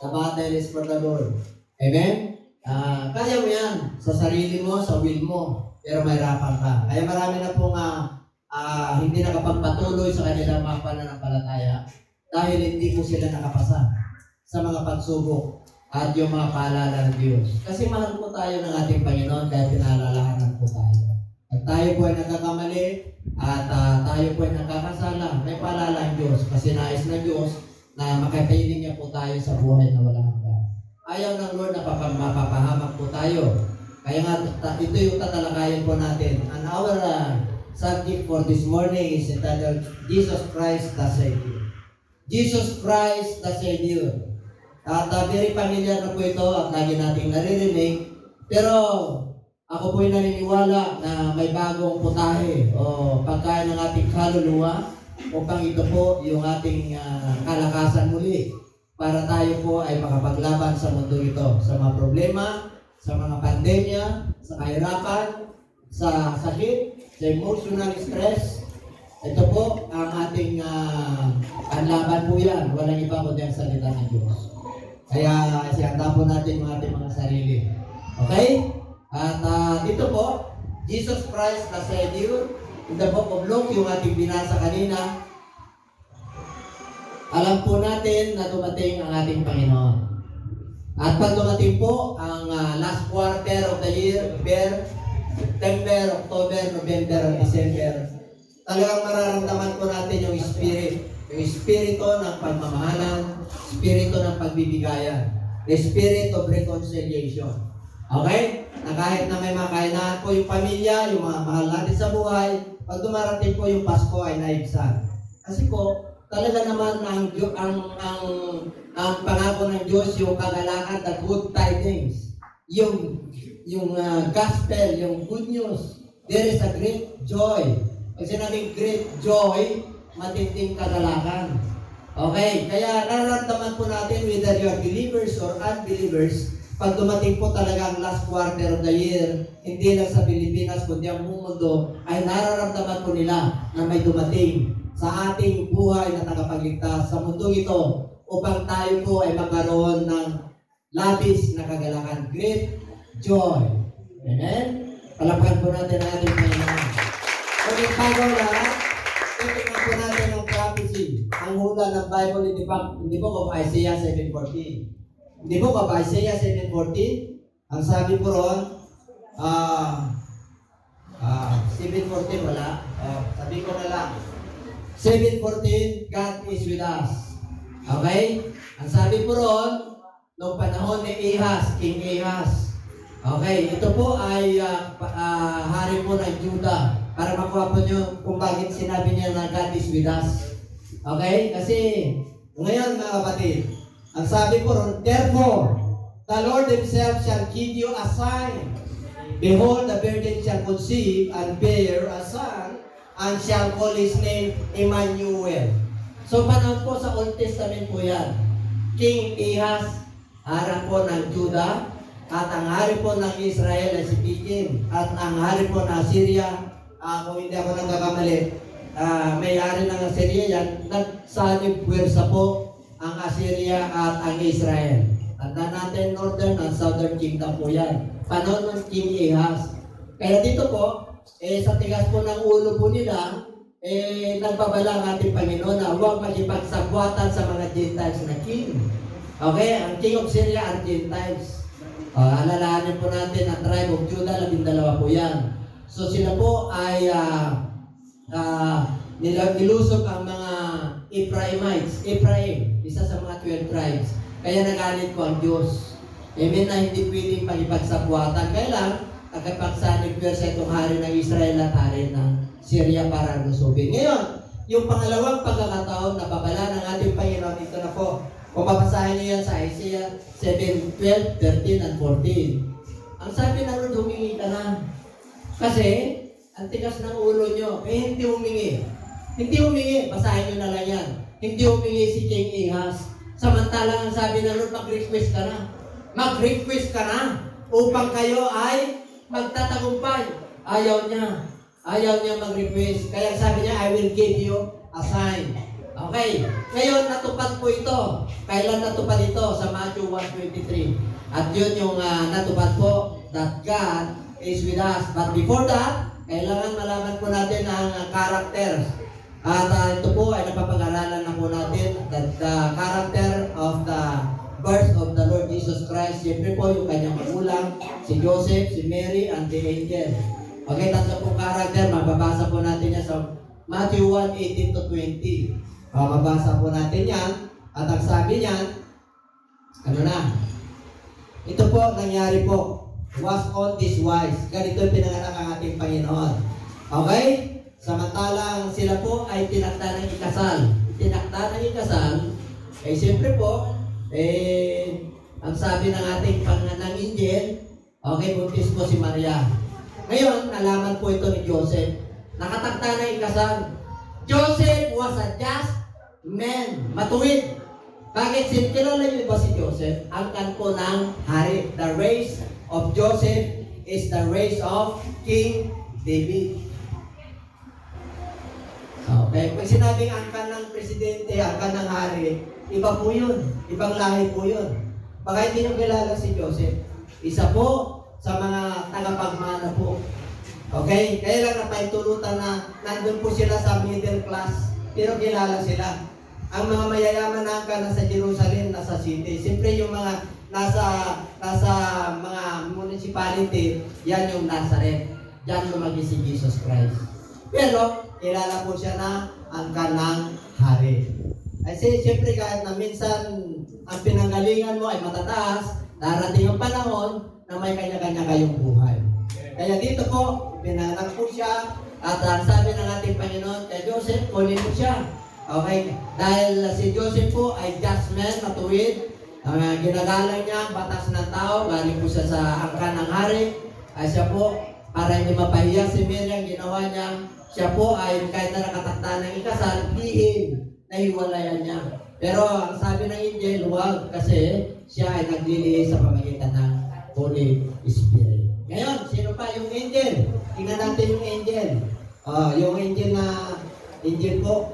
The battle is for the Lord. Amen? Kaya mo yan sa sarili mo, sa will mo, pero mahirapan ka. Kaya marami na pong hindi nakapagpatuloy sa kanilang mga pananampalataya dahil hindi po sila nakapasa sa mga pagsubok at yung mga paalala ng Diyos. Kasi mahal po tayo ng ating Panginoon kaya pinaalalahanan po tayo. At tayo po ay nagkakamali at tayo po ay nagkakasala. May paalala ang Diyos kasi nais ng Diyos na makapiling niya po tayo sa buhay na walang hanggan. Ayaw ng Lord na mapapahamak po tayo. Kaya nga, ito yung tatalakayin po natin. And our subject for this morning is entitled, Jesus Christ the Savior. Jesus Christ the Savior. At very familiar na po ito at lagi nating naririnig. Pero ako po'y naniniwala na may bagong putahe o pagkain ng ating kaluluwa upang ito po yung ating kalakasan muli para tayo po ay makapaglaban sa mundo ito, sa mga problema, sa mga pandemya, sa kahirapan, sa sakit, sa emotional stress. Ito po ang ating panlaban po yan. Walang iba kundi ang salita ng Diyos. Kaya siyanda po natin yung ating mga sarili. Okay? At dito po, Jesus Christ the Savior, in the book of Luke, yung ating binasa kanina, alam po natin na dumating ang ating Panginoon. At pag dumating po ang last quarter of the year, September, October, November, and December, talagang mararamdaman po natin yung spirit. Yung espiritu ng pagmamahalan, espiritu ng pagbibigayan, the spirit of reconciliation. Okay? Na kahit na may mga kainahan po yung pamilya, yung mga mahal natin sa buhay, pag dumarating po yung Pasko ay naibsan. Kasi po, talaga naman ang pangako ng Diyos, yung kagalakan, the good tidings, yung gospel, yung good news, there is a great joy. Pag sinabing great joy, matinding kagalakan. Okay? Kaya nararamdaman po natin whether you are believers or unbelievers, pag dumating po talaga ang last quarter of the year, hindi lang sa Pilipinas, kundi ang mundo, ay nararamdaman po nila na may dumating sa ating buhay na tagapagligtas sa mundo ito upang tayo po ay magkaroon ng labis na kagalakan. Great joy. Amen? Palapkan po natin ang ating Panginoon. Okay, bago lahat, titignan po natin ang prophecy. Ang hula ng Bible in the book of Isaiah 7:14. In the book of Isaiah 7:14, ang sabi po ron, 7:14 wala. Sabi ko na lang. 7:14, God is with us. Okay? Ang sabi po ron, noong panahon ni Ahaz, King Ahaz. Okay, ito po ay hari po ng Judah. Para makuha po nyo kung bakit sinabi niya na God is with us. Okay? Kasi, ngayon mga kapatid, ang sabi po ron, therefore, the Lord Himself shall give you a sign. Behold, the virgin shall conceive and bear a son, and shall call his name Emmanuel. So, panahon po sa Old Testament po yan. King Ahaz, harang po ng Judah, at ang hari po ng Israel ay si Pikim, at ang hari po ng Syria, kung hindi ako nagkakamali, may-ari ng Assyria yan, nagsanib puwersa po ang Assyria at ang Israel. Tanda natin, Northern and Southern Kingdom po yan. Panahon ng King Ahaz. Kaya dito po, sa tigas po ng ulo po nila, nagbabala ang ating Panginoon na huwag makipagsagwatan sa mga Gentiles na king. Okay? Ang King of Syria ang Gentiles. Alalahanin po natin ang tribe of Judah, 12 po yan. So sila po ay nilusog ang mga Ephraimites. Ephraim, isa sa mga 12 tribes. Kaya nagalit po ang Diyos. Amen na hindi pwedeng pakipagsagwatan. Kaya lang, tagapagsanib ko sa itong hari ng Israel at hari ng Syria para lusubin. Ngayon, yung pangalawang pagkakataon na babala ng ating Panginoon, ito na po. Kung babasahin niyo yan sa Isaiah 7:12, 13, and 14. Ang sabi na ron, humingi ka na. Kasi, ang tigas ng ulo nyo, hindi humingi. Hindi humingi, basahin nyo na lang yan. Hindi humingi si King Ahaz. Samantalang ang sabi na ron, mag-request ka na. Mag-request ka na upang kayo ay magtatagumpay. Ayaw niya. Ayaw niya mag-request. Kaya sabi niya, I will give you a sign. Okay. Ngayon, natupad po ito. Kailan natupad ito? Sa Matthew 1:23. At yun yung natupad po that God is with us. But before that, kailangan malaman po natin ang characters. At ito po ay napapag-aralan na po natin that the character of the birth of the Lord Jesus Christ. Siyempre po yung kanyang magulang, si Joseph, si Mary, and the angel. Okay, tatlo pong character. Mababasa po natin yan sa Matthew 1:18-20. Mababasa po natin yan. At ang sabi niyan, ano na? Ito po, nangyari po. Was on this wise. Ganito pinanganak ang ating Panginoon. Okay? Samantalang sila po ay tinakda ng ikasal. Tinakda ng ikasal, eh siyempre po, ang sabi ng ating panganang angel, okay, buntis po si Maria. Ngayon, nalaman po ito ni Joseph. Nakatakda ng ikasal. Joseph was a just man. Matuwid. Bakit? Kilala niyo ba si Joseph? Angkan po ng hari. The race of Joseph is the race of King David. Okay, pag sinabing angkan ng presidente, angkan ng hari, iba po yun. Ibang lahi po yun. Baka hindi nyo kilala si Joseph. Isa po sa mga tagapagmana po. Okay? Kaya lang napaintulutan na nandun po sila sa middle class. Pero kilala sila. Ang mga mayayaman na angkan nasa Jerusalem, nasa city. Siyempre yung mga nasa mga municipality, yan yung Nazareth. Diyan lumaki si Jesus Christ. Pero, kilala po siya na angkan ng hari. Kasi siyempre kahit na minsan ang pinanggalingan mo ay matataas, darating ang panahon na may kanya-kanya kayong buhay. Kaya dito po, pinanganak po siya at ang sabi ng ating Panginoon kay Joseph, kunin mo siya. Okay? Dahil si Joseph po ay just man, matuwid. Ginagalang niya ang batas ng tao, galing po siya sa angkan ng hari. Ay siya po, para hindi mapahiya si Mary, ang ginawa niya, siya po ay kahit na nakatakda ng ikasal, nahiwalayan niya. Pero ang sabi ng angel, huwag kasi siya ay naglilihi sa pamagitan ng Holy Spirit. Ngayon, sino pa yung angel? Tingnan natin yung angel. Yung angel po,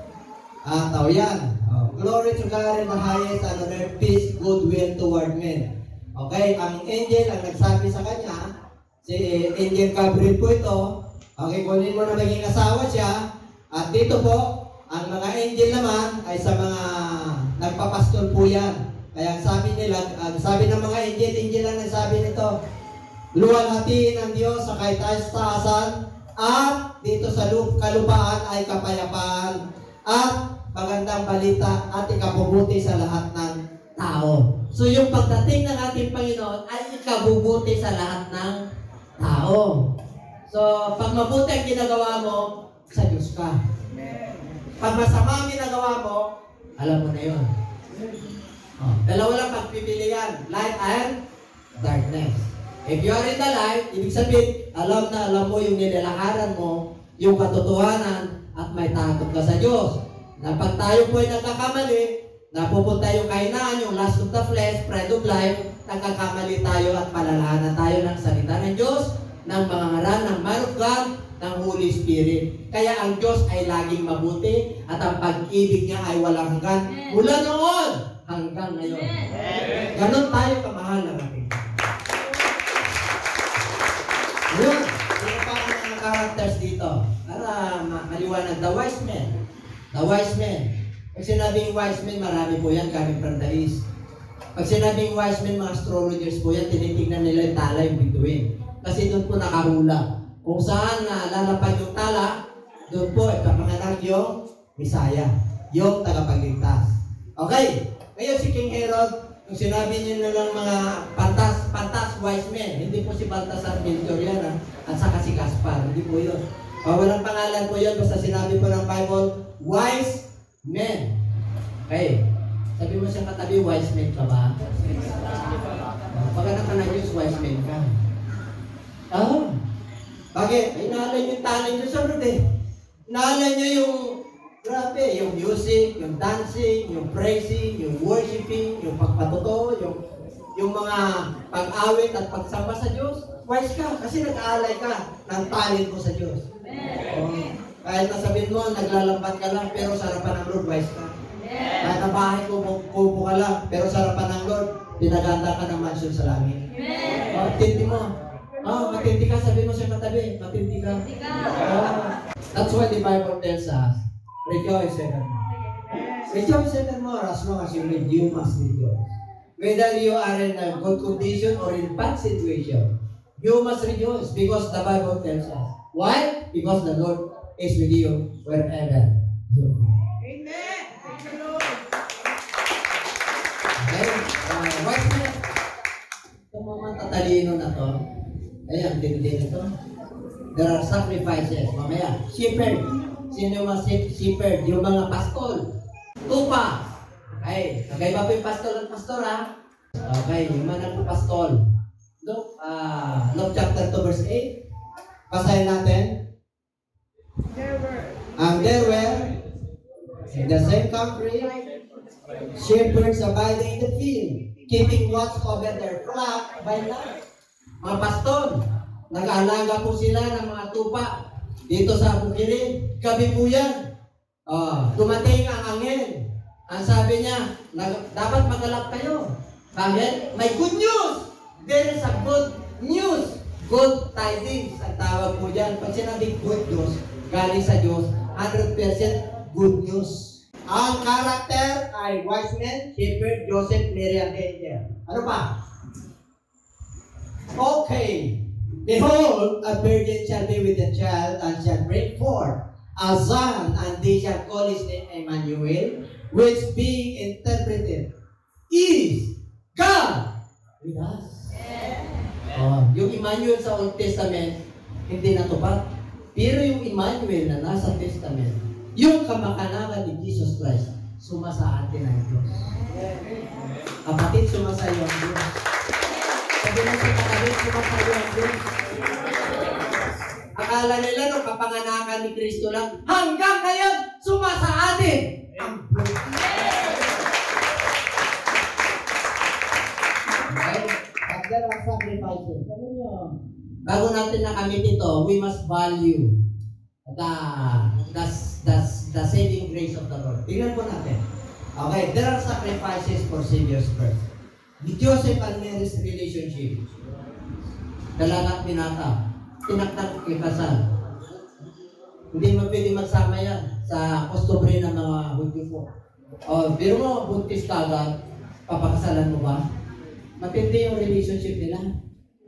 tao yan. Glory to God in the highest and on earth peace, goodwill toward men. Okay, ang angel ang nagsabi sa kanya, si Angel Gabriel po ito, okay, kunin mo na maging asawa siya. At dito po, ang mga angel naman ay sa mga nagpapastol po yan. Kaya sabi nila, sabi ng mga angel lang nagsabi nito, luwalhatiin ng Diyos sa kaitaas-taasan at dito sa kalupaan ay kapayapaan at magandang balita at ikabubuti sa lahat ng tao. So yung pagdating ng ating Panginoon ay ikabubuti sa lahat ng tao. So, pag mabuti ang ginagawa mo, sa Diyos ka. Pag masama ang ginagawa mo, alam mo na yun. Dalawa lang pagpipilian, light and darkness. If you are in the light, ibig sabihin, alam mo yung nilalakaran mo, yung katotohanan, at may takot ka sa Diyos. Na pag tayo po ay nagkakamali, napupunta yung kainaan, yung lust of the flesh, pride of life, nagkakamali tayo at palalahanan tayo ng salita ng Diyos, ng mga ngaral, ng man of God, ng Holy Spirit. Kaya ang Diyos ay laging mabuti at ang pag-ibig niya ay walang hanggan. Mula noon hanggang ngayon. Ganon tayo kamahal ng ating. Ngayon, pinapaan ng mga characters dito para maliwanag. The wise men. The wise men. Pag sinabing wise men, marami po yan coming from the east. Pag sinabing wise men, mga astrologers po yan, tinitignan nila yung tala yung bituin. Kasi doon po nakahula. Kung saan lalapag yung tala, doon po ipapanganak yung Misaya, yung tagapagligtas. Okay, ngayon si King Herod, kung sinabi niyo na lang mga pantas wise men, hindi po si Baltasar Melchor yan, at saka si Gaspar, hindi po yun. Walang pangalan po yun, basta sinabi po ng Bible, wise men. Okay, sabi mo siya katabi, wise men ka ba? Pagkanak ka na Diyos, wise men ka. Bakit? Ay, naalala nyo yung talent nyo sa road eh. Naalala nyo yung, grabe, yung music, yung dancing, yung praising, yung worshiping, yung pagpatuto, yung mga pag-awit at pagsamba sa Diyos. Wise ka, kasi nag-aalay ka ng talent mo sa Diyos. Kahit nasabihin mo, naglalambat ka lang, pero sa harapan ng Lord, wise ka. Kahit na bahay kubo ka lang, pero sa harapan ng Lord, pinaganda ka ng mansion sa langit. Matindi mo. Matindi ka, sabi mo sa katabi, matindi ka. That's why the Bible tells us, rejoice evermore. Rejoice evermore as long as you live, you must rejoice. Whether you are in a good condition or in bad situation, you must rejoice because the Bible tells us. Why? Because the Lord is with you wherever you go. Amen. Thank you, Lord. Okay? Wise men. Itong mga tatalino na to, ang tindi nito. There are sacrifices. Mamaya, shepherd. Sino yung mga shepherd? Yung mga pastol. Tupa. Okay. Kakaiba po yung pastol at pastor, ha? Okay. Yung mga nagpapastol. Luke chapter 2 verse 8. Basahin natin. There were in the same country shepherds abiding in the field, keeping watch over their flock by night. Mga pastor, nag-aalaga po sila ng mga tupa dito sa bukirin. Gabi po yan. Dumating ang angin. Ang sabi niya, dapat magalap kayo. Bakit? May good news! There is a good news. Good tidings ang tawag po dyan. Pag sinabing good news, galing sa Diyos, 100% good news. Ang karakter ay wise men, shepherd, Joseph, Mary, and angel. Ano pa? Okay. Behold, a virgin shall be with the child and shall bring forth a son, and they shall call his name Emmanuel, which being interpreted is God with us. Yung Emmanuel sa Old Testament, hindi natupad. Pero yung Emmanuel na nasa Testament, yung kamag-anakan ni Jesus Christ, sumasa atin ang Diyos. Kapatid, sumasa iyo ang Diyos. Sabi na sa kapatid, sumasa iyo ang Diyos. Akala nila nung kapanganakan ni Kristo lang, hanggang ngayon, sumasa atin ang Diyos. Okay? At there are sacrifices. Ano nyo? Bago natin nakamit ito, we must value the saving grace of the Lord. Tingnan po natin. Okay, there are sacrifices for Savior's birth. With Joseph and Mary's relationship, dalaga at binata, tinaktak ikasal. Hindi mo pwede magsama yan sa costumbre ng mga Hudyo po. Pero mo, buntis ka agad, papakasalan mo ba? Matindi yung relationship nila.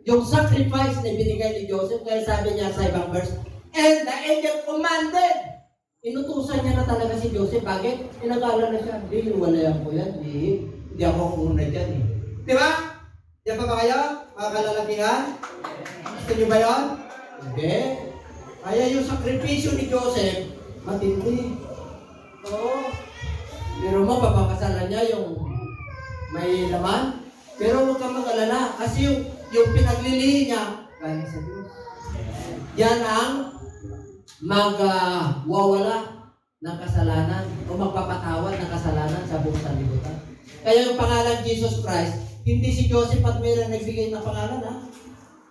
Yung sacrifice na binigay ni Joseph, kaya sabi niya sa ibang verse, and the angel commanded. Inutusan niya na talaga si Joseph. Bakit? Pinag-alala na siya. Hindi, walayan ko yan. Hindi ako ang una dyan eh. Di ba? Diyan pa ba kayo? Mga kalalakihan? Gusto niyo ba yun? Hindi. Kaya yung sakripisyo ni Joseph, matindi. Oo. Pero mo, papakasalan niya yung may laman. Pero huwag kang mag-alala. Kasi yung pinaglilihi niya, galing sa Diyos. Yan ang magwawala ng kasalanan o magpapatawad ng kasalanan sa buong sanlibutan. Kaya yung pangalan Jesus Christ, hindi si Joseph at Mary ang nagbigay ng pangalan, ha?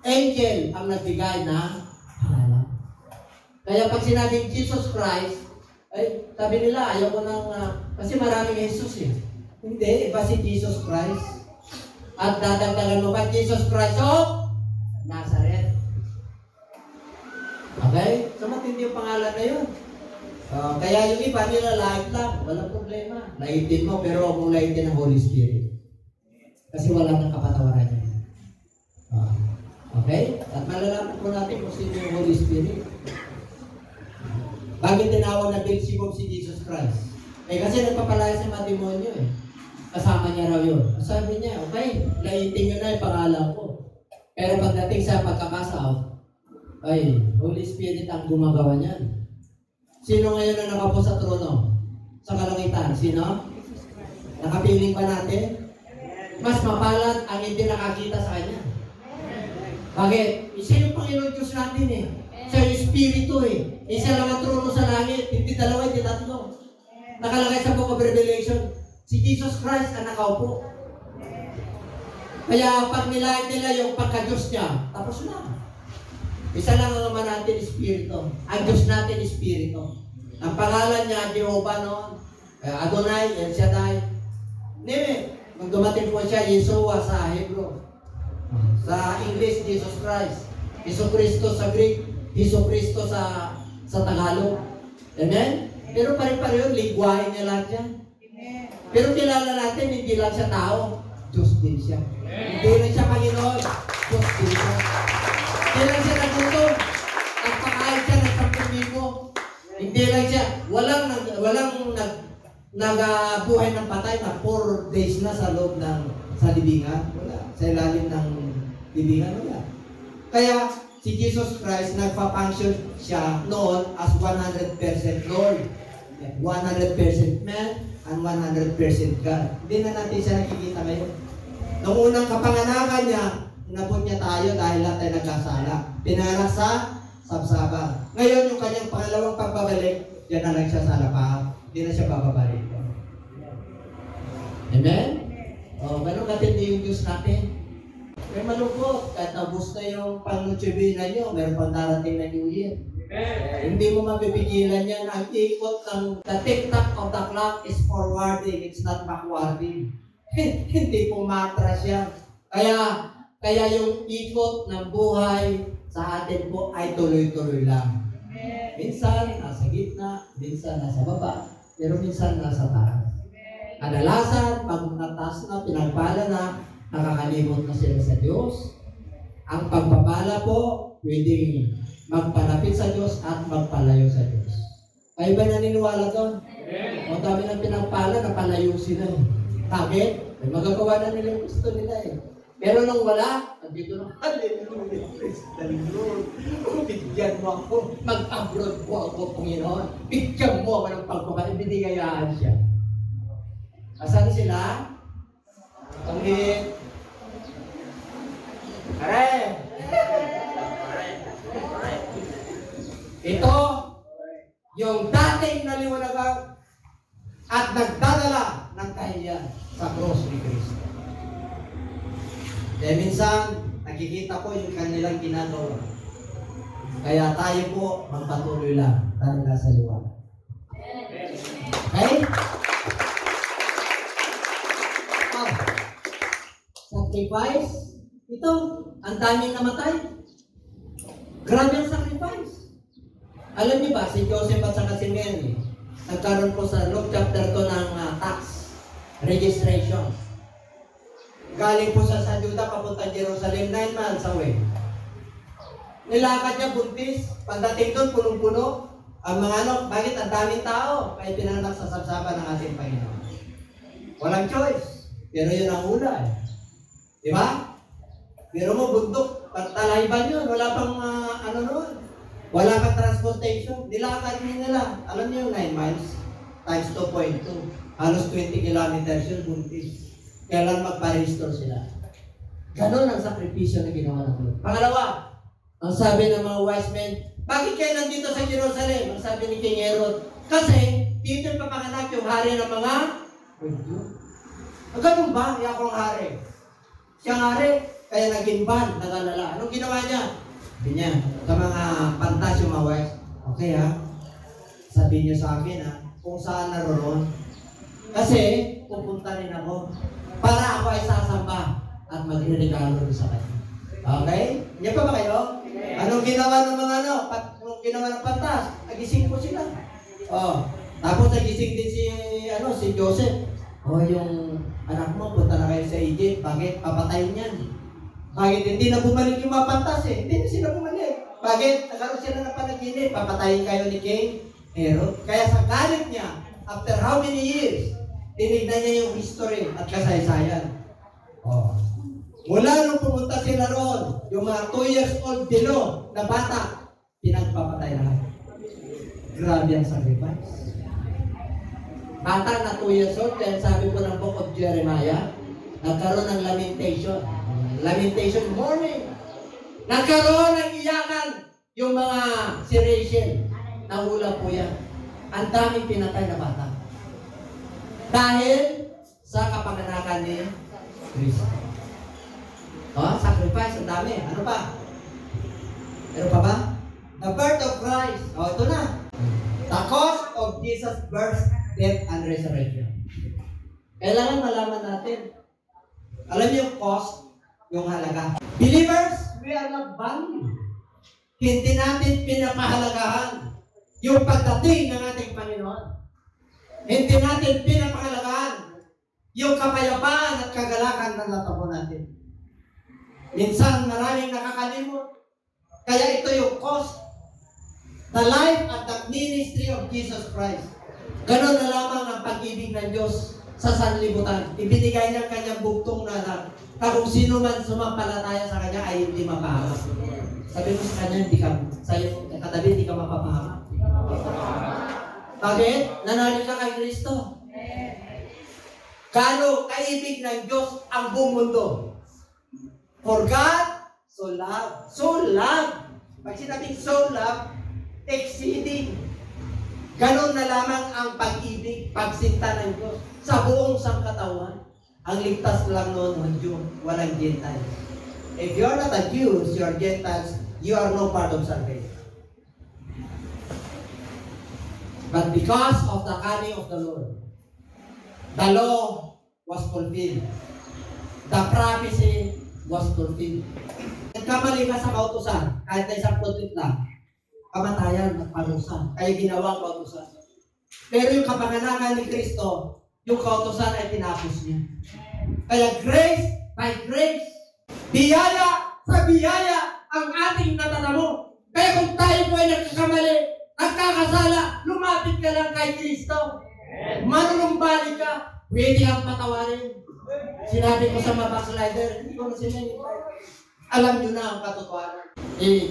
Angel ang nagbigay ng pangalan. Kaya pag sinabing Jesus Christ, ay sabi nila, ayaw ko nang, kasi maraming Jesus eh. Hindi, iba si Jesus Christ. At dadagdagan mo ba Jesus Christ of Nazareth? Okay? So matindi yung pangalan na yun. Kaya yung iba nila light lang. Walang problema. Laitin mo, pero huwag mong laitin ang Holy Spirit. Kasi wala nang kapatawaran niya. Okay? At malalaman po natin kung sino yung Holy Spirit. Bakit tinawag na Beelzebub si Jesus Christ? Kasi nagpapalaya sa mga demonyo eh. Kasama niya raw yun. Sabi niya, okay, laitin nyo na yung pangalan ko. Pero pagdating sa pagkakasaw, ay, Holy Spirit ang gumagawa niyan. Sino ngayon na nakapo sa trono? Sa kalangitan? Sino? Nakapiling ba natin? Mas mapalad ang hindi nakakita sa Kanya. Bakit? Isa yung Panginoon Diyos natin eh. Siya yung Espiritu eh. Isa lang ang trono sa langit. Hindi dalawa, hindi tatlo. Nakalagay sa Book of Revelation, si Jesus Christ ang nakaupo. Kaya pag nilahit nila yung pagka-Diyos niya, tapos na. Isa lang ang naman natin, Espiritu. Ang Diyos natin, Espiritu. Ang pangalan niya, Jehovah noon. Adonai, El Shaddai. Name, kung dumating po siya, Yeshua sa Hebrew. Sa English, Jesus Christ. Jesu Cristo sa Greek, Jesu Cristo sa Tagalog. Amen? Pero pare-pareho, lingwahe niya lahat yan. Pero kilala natin, hindi lang siya tao, Diyos din siya. Hindi lang siya Panginoon, Diyos din siya. Hindi lang siya nagutom, nagpakain siya ng 10,000. Hindi lang siya, walang nagbuhay ng patay na 4 days na sa loob sa libingan. Wala. Sa ilalim ng libingan, wala. Kaya, si Jesus Christ, nagpa-function siya noon as 100% Lord. 100% man and 100% God. Hindi na natin siya nakikita ngayon. Noong unang kapanganakan niya, inabot niya tayo dahil lahat tayo nagkasala. Pinanak sa sabsaba. Ngayon, yung kanyang pangalawang pagbabalik, yan na lang siya sa lapahan. Hindi na siya bababalik. Amen? O, ganun katindi yung Diyos natin. May malungkot, kahit nabus na yung pang-Noche-Buena nyo, meron pang darating na New Year. Hindi mo mapipigilan yan. Ang ikot ng the tick-tock of the clock is forwarding, it's not backwarding. Hindi po matras yan. Kaya yung ikot ng buhay sa atin po ay tuloy-tuloy lang. Minsan nasa gitna, minsan nasa baba, pero minsan nasa taas. Kadalasan, pag nataas na, pinagpala na, nakakalimot na sila sa Diyos. Ang pagpapala po, pwedeng magpalapit sa Diyos at magpalayo sa Diyos. Kayo ba naniniwala doon? O dami ng pinagpala, napalayo sila. Bakit? May magagawa na nila yung gusto nila eh. Pero nung wala, nandito na, hallelujah, praise the Lord. Bigyan mo ako, mag-abroad po ako, Panginoon. Bigyan mo ako ng pagpapala, binigayaan siya. Asan sila? Pangit. Are! Ito, yung dating naliwanagan at nagdadala ng kahiyan sa cross ni Kristo. Kaya minsan, nakikita ko yung kanilang ginagawa. Kaya tayo po, magpatuloy lang tayo nasa liwanag. Okay? Sacrifice. Ito, ang daming namatay. Grabe ang sacrifice. Alam niyo ba, si Joseph at saka si Mary, nagkaroon po sa Luke chapter 2 ng tax registration. Galing po sa Juda, papunta Jerusalem, 9 miles away. Nilakad niya buntis, pagdating doon, punong-puno. Ang mga bakit ang daming tao? Kaya pinanganak sa sabsaba ng ating Panginoon. Walang choice. Pero yun ang una eh. Di ba? Pero mo bundok, pagtalayban yun, wala pang noon. Wala pang transportation. Nilakad nila. Alam niyo 9 miles times 2.2. Halos 20 kilometers yun, buntis. Kailan magpa-restore sila. Ganon ang sakripisyo na ginawa ng Lord. Pangalawa, ang sabi ng mga wise men, bakit kayo nandito sa Jerusalem? Ang sabi ni King Herod, kasi dito papanganak yung hari ng mga Hudyo. Ganun ba? Yakong hari. Siyang hari, kaya naging ban, nagalala. Anong ginawa niya? Sabi niya, sa mga pantas yung mga wise, okay ha, sabihin niyo sa akin ha, kung saan naroon. Kasi, pupunta rin ako para ako ay sasamba at magre-regalo sa kanya. Okay? Yan pa ba kayo? Anong ginawa ng mga anong ginawa ng pantas? Nagising po sila. Tapos nagising din si Joseph. Yung anak mo, punta na kayo sa Egypt. Bakit? Papatayin yan. Bakit? Hindi na bumalik yung mga pantas eh. Hindi na sila bumalik. Bakit? Nagkaroon sila ng panaginip. Papatayin kayo ni King Herod. Kaya sa galit niya, after how many years, tinignan niya yung history at kasaysayan. Mula nung pumunta sila roon, yung mga 2 years old below na bata, pinagpapatay lahat. Grabe ang sacrifice. Bata na 2 years old, kaya sabi po ng book of Jeremiah, nagkaroon ng lamentation. Lamentation morning. Nagkaroon ng iyakan yung mga si Rachel. Nahula po yan. Ang daming pinatay na bata. Dahil sa kapanganakan ni Kristo. Sacrifice, ang dami. Ano pa? Meron pa ba? The birth of Christ. Ito na. The cause of Jesus' birth death, and resurrection. Kailangan malaman natin. Alam niyo yung cost, yung halaga. Believers, we are not value. Hindi natin pinapahalagahan yung pagdating ng ating Panginoon. Hindi natin pinapahalagahan yung kapayapaan at kagalakan na natamo natin. Minsan maraming nakakalimot. Kaya ito yung cost. The life at the ministry of Jesus Christ. Ganon na lamang ang pag-ibig ng Diyos sa sanlibutan. Ibinigay niya ang kanyang bugtong na anak na kung sino man sumampalataya sa kanya ay hindi mapahamak. Sabi mo sa kanya, sa iyong katabi, hindi ka mapapahamak. Bakit? Nanalig ka kay Kristo. Kano kaibig ng Diyos ang buong mundo? For God, so love. So love. Pag sinabing so love, exceeding. Ganon na lamang ang pag-ibig, pagsinta ng Diyos sa buong sangkatawan. Ang ligtas lang noon ng Jew, walang Gentiles. If you are not a Jews, you are Gentiles, you are no part of salvation. But because of the coming of the Lord, the law was fulfilled. The prophecy was fulfilled. Nagkamali ka sa kautusan, kahit na isang putlit lang, kamatayan at parusa. Kaya ginawang kautusan. Pero yung kapanganakan ni Kristo, yung kautusan ay tinapos niya. Kaya grace by grace, biyaya sa biyaya ang ating natatamo. Kaya kung tayo po ay nagkakamali, nagkakasala, lumapit ka lang kay Kristo. Manunumbalik ka, pwede kang patawarin. Sinabi ko sa mga backslider, hindi ko na sinabi. Alam nyo na ang katotohanan.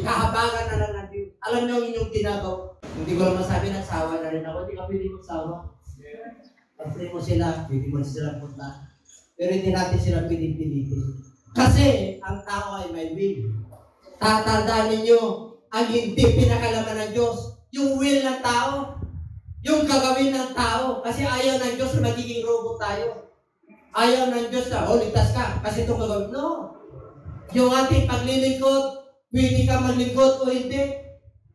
Kahabagan na lang natin. Alam nyo ang inyong ginagawa. Hindi ko lang masabi, nagsawa na rin ako. Hindi ka pwede magsawa. Pag-pray mo sila, pwede mo sila punta. Pero hindi natin sila pinipitin. Kasi ang tao ay may will. Tatandaan ninyo, ang hindi pinakalaman ng Diyos, yung will ng tao, yung gagawin ng tao. Kasi ayaw ng Diyos na magiging robot tayo. Ayaw ng Diyos na, ligtas ka, kasi ito gagawin. No. Yung ating paglilingkod, pwede ka maglingkod o hindi.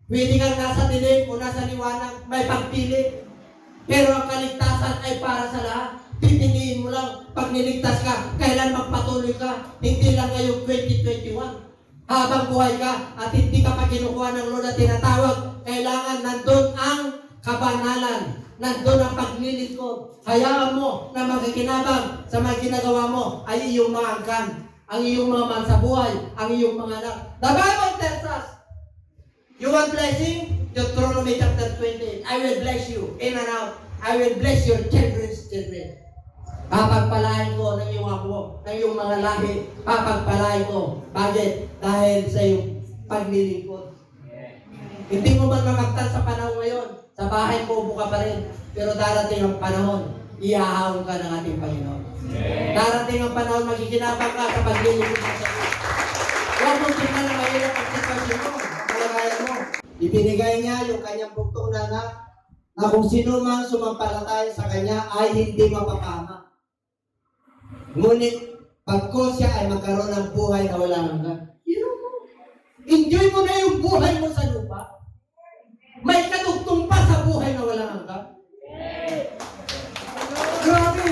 Pwede kang nasa dilim o nasa liwanag, may pagpili. Pero ang kaligtasan ay para sa lahat. Pipiliin mo lang, pag niligtas ka, kailan magpatuloy ka. Hindi lang ngayong 2021. Habang buhay ka at hindi ka pa kinukuha ng Lord na tinatawag, kailangan nandun ang kabanalan. Nandun ang paglilingkod. Hayaan mo na magkikinabang sa mga ginagawa mo ay iyong mga angkan, ang iyong mga man sa buhay, ang iyong mga anak. The Bible tells us, you want blessing? Deuteronomy chapter 20. I will bless you in and out. I will bless your children's children. Papagpalain ko ng iyong apo, ng iyong mga lahi. Papagpalain ko. Bakit? Dahil sa iyong paglilingkod. Hindi mo man mamaktan sa panahon ngayon. Sa bahay mo, buka pa rin. Pero darating ang panahon, iahawon ka ng ating Panginoon. Darating ang panahon, magkikinabang ka sa paglilingkod sa Diyos. Huwag mong tingnan na mahirap ang sitwasyon mo. Kalagayan mo. Ibinigay niya yung kanyang bugtong na anak na kung sino man sumampalataya sa kanya ay hindi mapapahamak. Ngunit pagko siya ay magkaroon ng buhay na walang hanggan. Enjoy mo na yung buhay mo sa lupa. May katugtong pa sa buhay na walang hanggan. Grabe!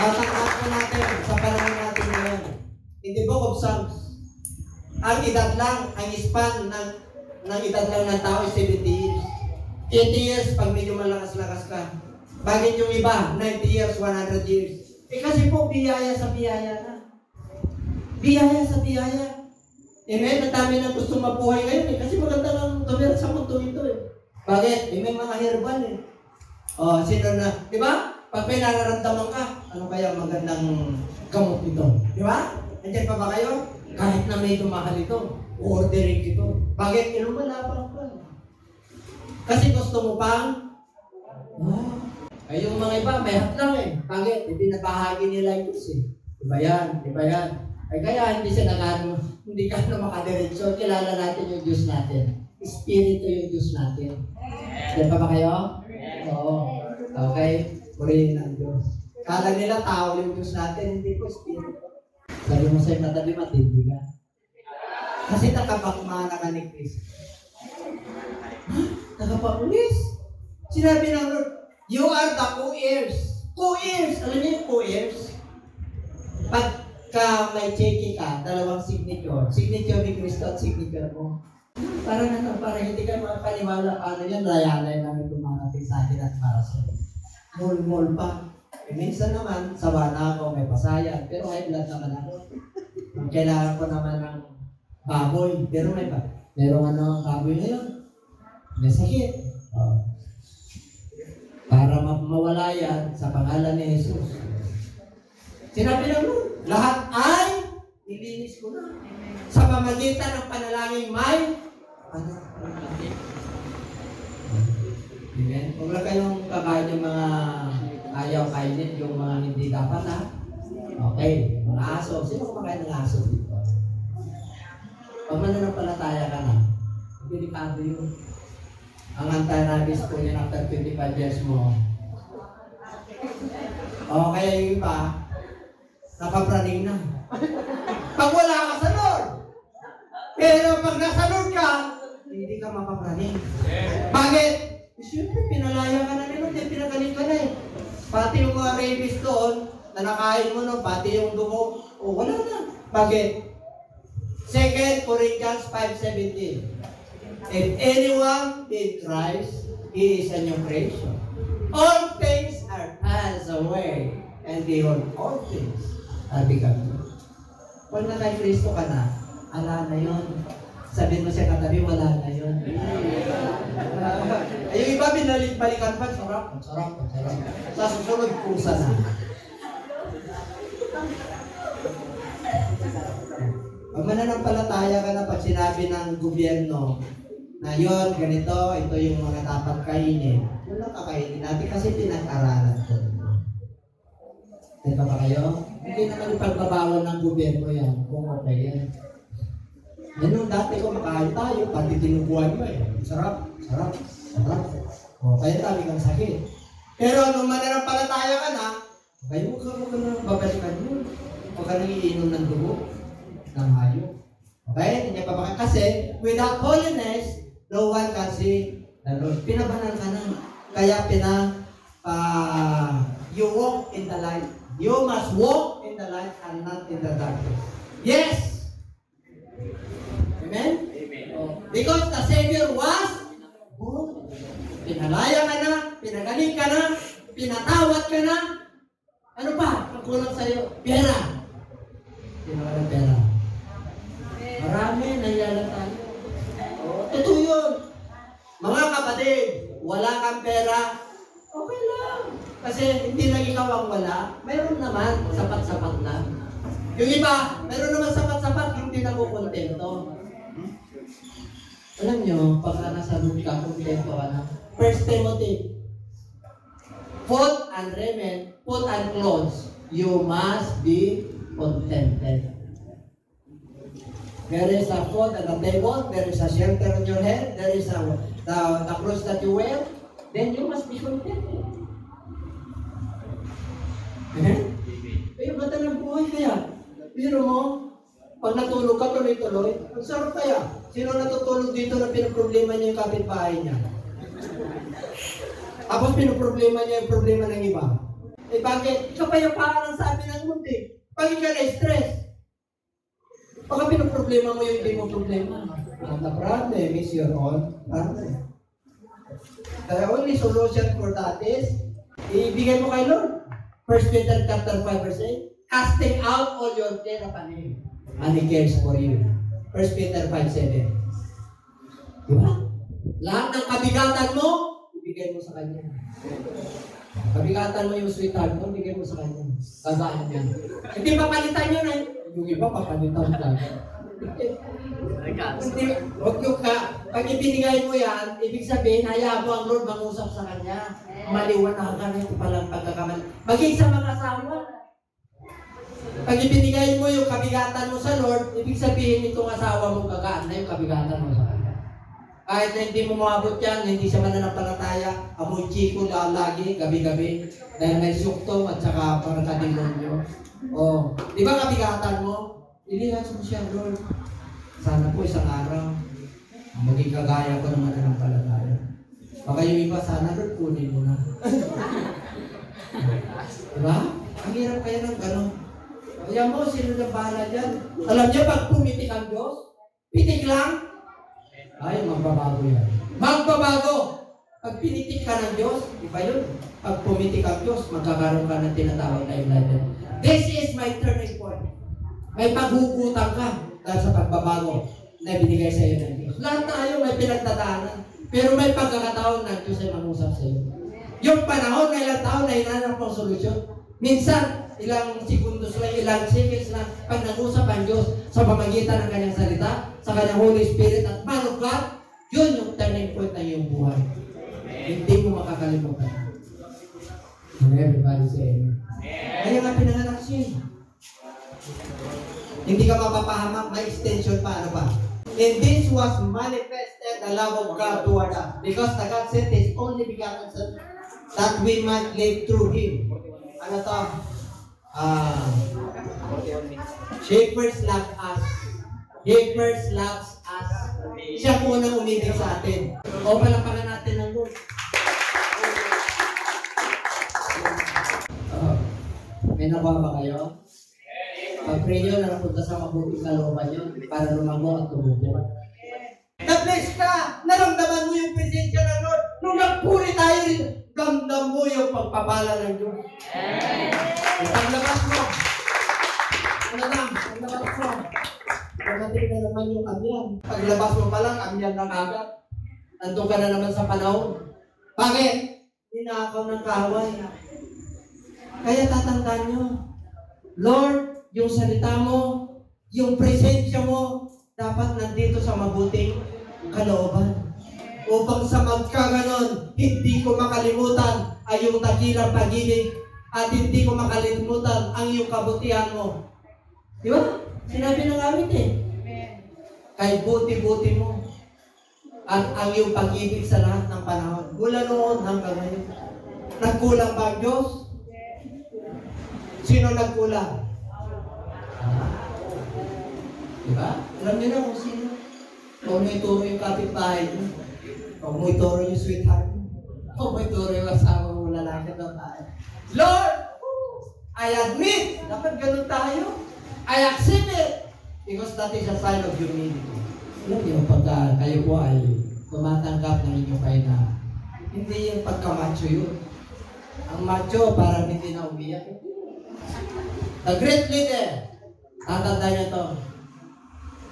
Tatangkat ko natin sa panahon natin ngayon. In the book of Psalms, ang edad lang, ang span ng edad lang ng tao is 70 years. 80 years pag medyo malakas-lakas ka. Bakit yung iba? 90 years, 100 years. Kasi po, biyaya sa biyaya na. Biyaya sa biyaya. Amen? Ang dami na gusto mabuhay ngayon kasi maganda lang tumira sa mundo ito Bakit? May mga herbal sino na, di ba? Pag may nararamdaman ka, ano kaya magandang gamot ito? Di ba? Nandiyan pa ba kayo? Kahit na medyo mahal ito, ordering ito. Bakit? Inumalabang ka. Kasi gusto mo pang, ay yung mga iba, may hatlang Bakit? Ibinabahagi nila yung Diyos Diba yan? Diba yan? Ay kaya hindi siya hindi ka na makadiretso. Kilala natin yung Diyos natin. Espiritu yung Diyos natin. Diyan pa ba kayo? Oo. Okay? Purihin ang Diyos. Kala nila tao yung Diyos natin, hindi po Espiritu. Sabi mo sa'yo natabi, matindi ka. Kasi nakapagmana ka ni Kristo. Nagpaulis. Sinabi ng Lord, you are the co-heirs. Co-heirs. Alam niyo yung co-heirs? Pagka may cheque ka, dalawang signature. Signature ni Cristo at signature mo. Parang hindi ka makapaniwala paano yan, layalay namin dumarating sa akin at para sa mall pa. Minsan naman, sawa na ako, may pasayan. Pero high blood naman ako. Kailangan ko naman ng baboy. Pero merong ang baboy ngayon. May sakit. Para mawala yan sa pangalan ni Jesus. Sinabi ng Lord, lahat ay nilinis ko na. Sa pamagitan ng panalangin may Amen. Huwag lang kayong kakain yung mga ayaw kainin, yung mga hindi dapat ha. Okay, mga aso. Sino kumakain ng aso dito? Pag mananampalataya ka na, delikado yun. Ang anti-rabies po yun after 25 years mo. O kaya yung iba, nakapraning na. Pag wala ka sa Lord. Pero pag nasa Lord ka, hindi ka mapapraning. Bakit? Siyempre, pinalaya ka na nila, pinagaling ka na eh. Pati yung mga rabies doon, na nakain mo no, pati yung dugo, wala na. Bakit? 2 Corinthians 5:17. If anyone in Christ, he is a new creation. All things are passed away, and behold, all things are become new. Pag na kay Kristo ka na, ala na yun. Sabihin mo siya katabi, wala na yun. Yung iba, binalik-balikan pa, sarap. Sa susunod, pusa na. Pag mananampalataya ka na, pag sinabi ng gobyerno, na yun, ganito, ito yung mga dapat kainin. Wala kakainin natin kasi pinag-aralan ko. Diba ba kayo? Hindi naman yung pagbabawal ng gobyerno yan, kung okay yan. Yan dati ko makain tayo, pati tinubuhan mo eh. Sarap. O, kaya dami kang sakit. Pero nung mananampalataya ka na, kayo huwag ka na babalikan mo. Huwag ka nang iinom ng dugo, ng hayop. Okay? Hindi pa baka. Kasi, without holiness, no one can see the Lord. Pinabanan ka na. Kaya you walk in the light. You must walk in the light and not in the darkness. Yes! Amen? Because the Savior was good. Pinalaya ka na, pinagaling ka na, pinatawad ka na. Ano pa? Ang kulang sa'yo? Pera. Pinawala ng pera. Marami, nayala tayo. Ito yun. Mga kapatid, wala kang pera, okay lang. Kasi hindi lang ikaw ang wala. Mayroon naman, sapat-sapat na. Yung iba, mayroon naman sapat-sapat, hindi na kukontento. Alam nyo, pag nasa room ka, kuntento ka na. 1 Timothy, food and raiment, food and clothes, you must be contented. There is a food at the table, there is a shelter on your head, there is the clothes that you wear, then you must be contented. Pero ganda ng buhay kaya. Pero mo, pag natulog ka tuloy-tuloy, ang sarap kaya. Sino natutulog dito na pinoproblema niya yung kapitbahay niya? Tapos pinoproblema niya yung problema ng iba. Eh bakit? Kapayapaan ang sabi ng mundo. Pag ikaw na-stress, baka pinoproblema mo yung hindi mo problema. And the problem is your own problem. The only solution for that is, ibigay mo kay Lord. 1 Peter chapter 5 verse 8, casting out all your care upon Him, and He cares for you. 1 Peter 5:7. Diba? Lahat ng kabigatan mo, ibigay mo sa Kanya. Kabigatan mo yung sweetheart mo, ibigay mo sa Kanya. Tagaan niya. Hindi papalitan yun eh. Yung iba papalitan ka. Hindi, huwag yung pag ibinigay mo yan, ibig sabihin, hayaan mo ang Lord mangusap sa Kanya. Maliwanagan ito palang pagkakamali. Maging sa mga asawa. Pag ibinigay mo yung kabigatan mo sa Lord, ibig sabihin itong asawa mo gagaan na yung kabigatan mo sa Kanya. Kahit na hindi mo maabot yan, hindi siya mananampalataya, amoy chiko lagi, gabi-gabi, dahil may sukto at saka para ka-demonyo. O, di ba kabigatan mo? Ilihas mo siya, Lord. Sana po isang araw, maging kagaya ko ng mananampalataya. Baka yung iba sana doon, kunin mo na. Diba? Ang hirap kaya ng gano'n. Kaya mo, sino na bahala dyan? Alam niyo, pag pumitik ang Diyos, pitik lang, ay, magbabago yan. Magbabago! Pag pinitik ka ng Diyos, iba yun. Pag pumitik ang Diyos, magkakaroon ka ng tinatawag na enlightenment. This is my turning point. May paghugutan ka dahil sa pagbabago na binigay sa iyo ng Diyos. Lahat tayo may pinagdadaanan. Pero may pagkakataon na Diyos ay mag-usap sa iyo. Yung panahon na ilang taon na hinanap ng solusyon. Minsan, ilang sekundos lang, ilang seconds lang, pag nag-usap ang Diyos sa pamagitan ng kanyang salita, sa kanyang Holy Spirit at man of God, yun yung turning point ng iyong buhay. Hindi mo makakalimutan. Everybody say amen. Kaya nga pinanganak siya. Hindi ka mapapahamak, may extension pa, ano pa. And this was manifested the love of God toward us. Because the God sent His only begotten Son, that we might live through Him. Ano to? Shepherds love us. Shepherds loves us. Siya po nang umibig sa atin. O palapakan natin ng Lord. May nakuha ba kayo? Pag-pray nyo na napunta sa mabuting kalooban nyo para lumago at tumubo. Na-bless ka! Naramdaman mo yung presensya ng Lord. Nung nagpuri tayo rito, damdam mo yung pagpapala ng Diyos. Paglabas mo. Ano lang? Paglabas mo. Pagdating na naman yung kamyan. Paglabas mo pa lang, kamyan na kagad. Nandun ka na naman sa panahon. Bakit? Ninakaw ng kaaway. Kaya tatandaan nyo, Lord, yung salita mo, yung presensya mo, dapat nandito sa mabuting kalooban. Upang sa magkaganon, hindi ko makalimutan ay yung dakilang pag-ibig at hindi ko makalimutan ang iyong kabutihan mo. Di ba? Sinabi ng awit eh. Kay buti-buti mo at ang iyong pag-ibig sa lahat ng panahon. Mula noon hanggang ngayon. Nagkulang ba ang Diyos? Sino nagkulang? Diba? Alam niyo na kung sino. Kung may turo yung kapitbahay mo. Kung may turo yung sweetheart mo. Kung may turo yung asawa mo, lalaki daw tayo. Lord! I admit! Dapat ganun tayo. I accept it! Because that is a sign of humility. Alam niyo, pagka kayo po ay tumatanggap ng inyong kainaan, hindi yung pagka-macho yun. Ang macho parang hindi na umiyak. The great leader, tatandaan niyo to.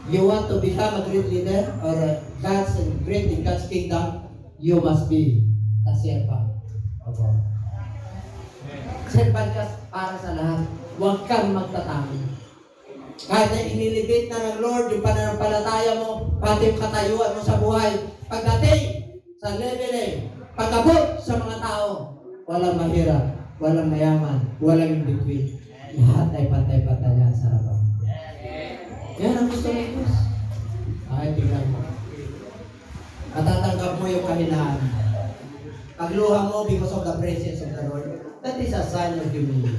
You want to become a great leader or God's great in God's kingdom, you must be a servant of God. Servant ka para sa lahat. Huwag kang magtatanggi. Kahit na inilibit na ng Lord yung pananampalataya mo, pati yung katayuan mo sa buhay, pagdating sa leveling, pagabot sa mga tao, walang mahirap, walang mayaman, walang in between. Lahat ay pantay-pantay yan sa harapan. Yan ang gusto ng Diyos. Ay, tingnan mo. Matatanggap mo yung kahinaan. Pagluha mo because of the presence of the Lord, that is a sign of humility.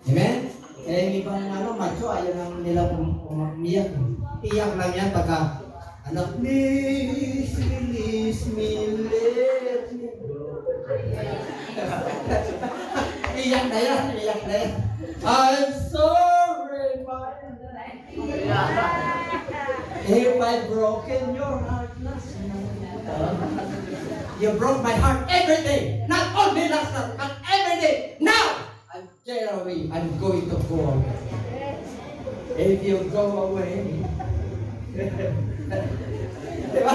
Amen? Eh, yung ibang macho, ayaw lang nila umiyak. Iyak lang yan pagka, please release me, let me go. Iyak na yan. I'm sorry, my if I've broken your heart last night. You broke my heart every day. Not only last night, but every day. Now, I'm away. I'm going to go away. If you go away. Diba?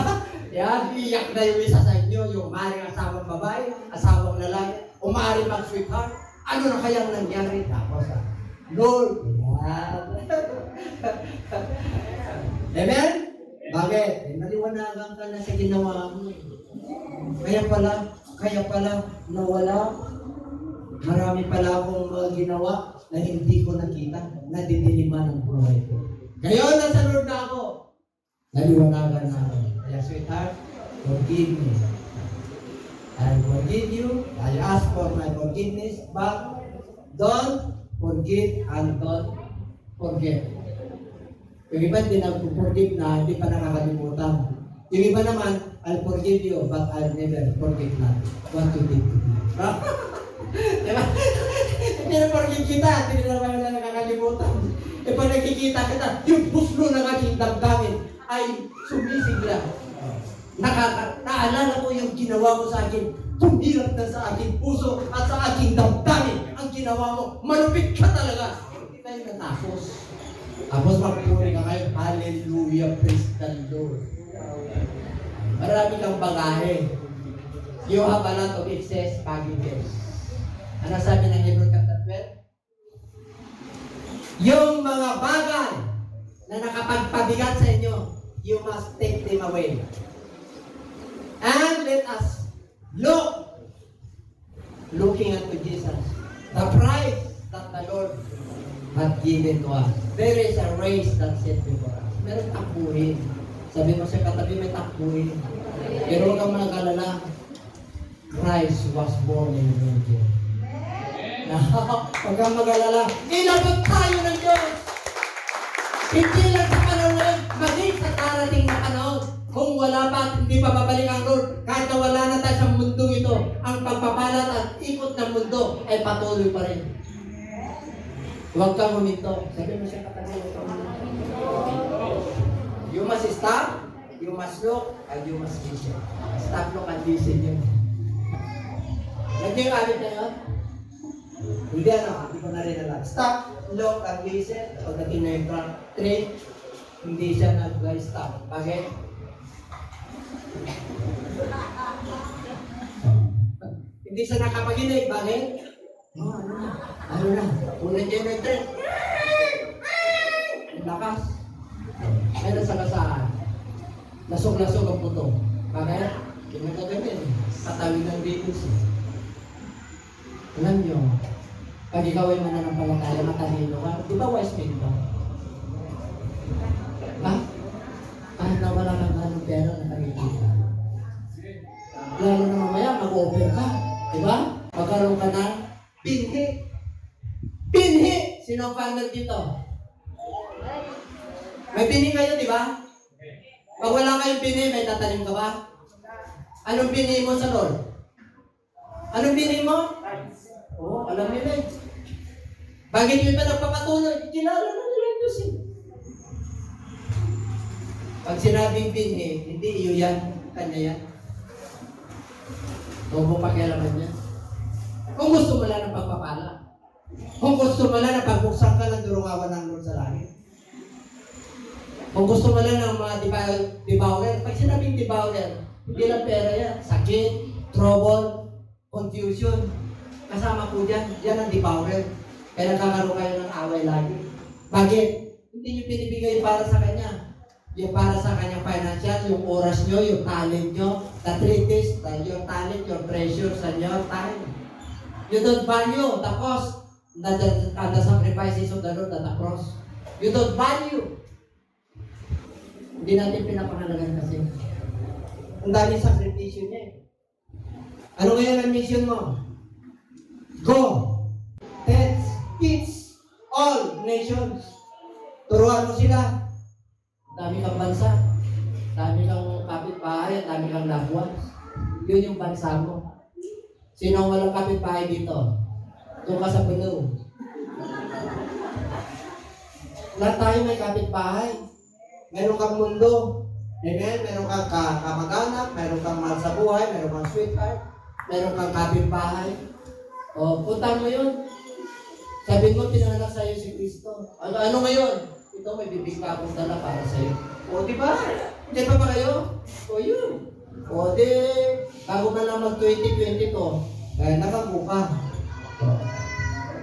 Yan, iyak na yung isa sa inyo, yung maaaring asawang babae, asawang lalaki, o maaaring mag-sweetheart. Ano na kayang nangyari? Tapos, Lord, Amen? Bakit? Naliwanagan ka na sa ginawa mo. Kaya pala, nawala. Marami pala akong mga ginawa na hindi ko nakita, na didiliman ang buhay ko. Ngayon, nasa Lord na ako. Naliwanagan na ako. Kaya sweetheart, forgive me. I forgive you. I ask for my forgiveness, but don't forgive and don't forget. Yung iba hindi nag-forgive na hindi pa nakakalimutan. Yung iba naman, I'll forgive you, but I'll never forgive not what you did to me. Diba? Hindi na forgive kita, hindi na naman na nakakalimutan. E pag nakikita kita, yung puslo ng aking damdamin ay sumisigla. Naalala ko yung ginawa mo sa akin, tumilap na sa aking puso at sa aking damdamin. Ang ginawa mo, malupit ka talaga. Hindi tayo natapos. Tapos magpuri ka kayo, hallelujah, praise the Lord. Marami kang bagahe. You have a lot of excess baggages. Ano sabi ng Hebrew chapter 12? Yung mga bagay na nakapagpabigat sa inyo, you must take them away. And let us looking unto Jesus, the prize that the Lord had given to us. There is a race that's set before us. Meron takbuhin. Sabi mo sa katabi, may takbuhin. Pero huwag kang mag-alala. Christ was born in a manger. Huwag kang mag-alala. Inabot tayo ng Diyos. Hindi lang sa panahon ngayon, maging sa darating na panahon. Kung wala pa at hindi pa babalik ang Lord, kahit na wala na tayo sa mundong ito, ang pagpapalat at ikot ng mundo ay patuloy pa rin. Huwag kang huminto. Sabi mo siya katabi, huwag kang huminto. You must stop, you must look, and you must listen. Stop, look, and listen yun. Nandiyo yung alit na yun? Hindi hindi ko na rin alam. Stop, look, and listen. Pagdating na yung train, hindi siya nag-stop. Bakit? Hindi siya nakapaginig. Bakit? Ano na? Ulan dyan yung train. Ang lakas. Ay nasagasaan. Lasog-lasog ang puto. Bakit? Hindi mo gagawin. Katawid ng Venus. Alam nyo, pag ikaw ay mananampalataya, matalino ka. Di ba wise men ba? Ha? Kahit na wala kang anong pera na nakikita. Lalo na mamaya, mag-offer ka. Di ba? Magkaroon ka ng binhi. Binhi! Sino ang farmer dito? May bini kayo, di ba? Pag wala kayong bini, may tatanim ka ba? Anong bini mo sa Lord? Anong bini mo? Oo, alam nila eh. Bakit yung iba nagpapatuloy? Kilala na nila yung Diyos eh. Pag sinabing bini, hindi iyo yan, kanya yan. Huwag mo pakialaman yan. Kung gusto mo lang ng pagpapala, kung gusto mo lang na pagbuksan ka ng durungawan ng Lord sa langit, kung gusto mo lang ng mga debauler, pag sinabing debauler, hindi lang pera yan. Sakit, trouble, confusion. Kasama po dyan. Yan ang debauler. Kaya nagkakaroon kayo ng away lagi. Bakit? Hindi nyo pinibigay para sa kanya. Yung para sa kanyang financial, yung oras nyo, yung talent nyo, the treatise, your talent, your treasures, and your time. You don't value the cost and the sacrifices of the Lord at the cross. You don't value. Hindi natin pinapangalagan kasi. Ang daming sakripisyo niya eh. Ano ngayon ang mission mo? Go! Teach all nations. Turuan mo sila. Dami kang bansa. Dami kang kapitbahay. Dami kang loved ones. Yun yung bansa mo. Sino ang walang kapitbahay dito? Doon ka sa puno. Lahat tayo may kapitbahay. Meron kang mundo. Amen? Meron kang kamag-anak, meron kang mahal sa buhay, meron kang sweetheart, meron kang kapitbahay. O, punta mo yun. Sabihin mo, pinanganak sa'yo si Kristo. Ano ngayon? Ito, may bibig ka akong dala para sa'yo. O, di ba? Hindi pa ba kayo? O, yun. O, di, bago man lang mag-2022, kaya nakabuka.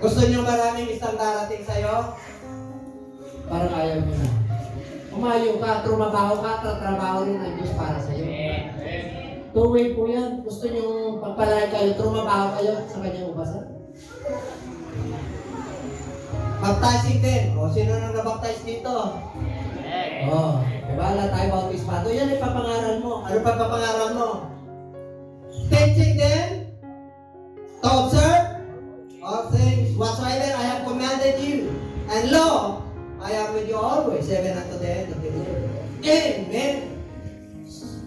Gusto niyo maraming isang darating sa'yo? Parang ayaw niyo na. Umayo ka, trumabaho ka, tatrabaho rin ang Diyos para sa iyo. Two-way po yan. Gusto nyo pagpalay kayo, trumabaho kayo sa kanyang ubasan. Baptizing din. O, sino nang nabaptize dito? O, diba? Lahat tayo bautismado. Yan ay papangaral mo. Ano pa papangaral mo? Teaching them to observe all things whatsoever I have commanded you. And lo, I am with you always, even unto the end of the world. Amen.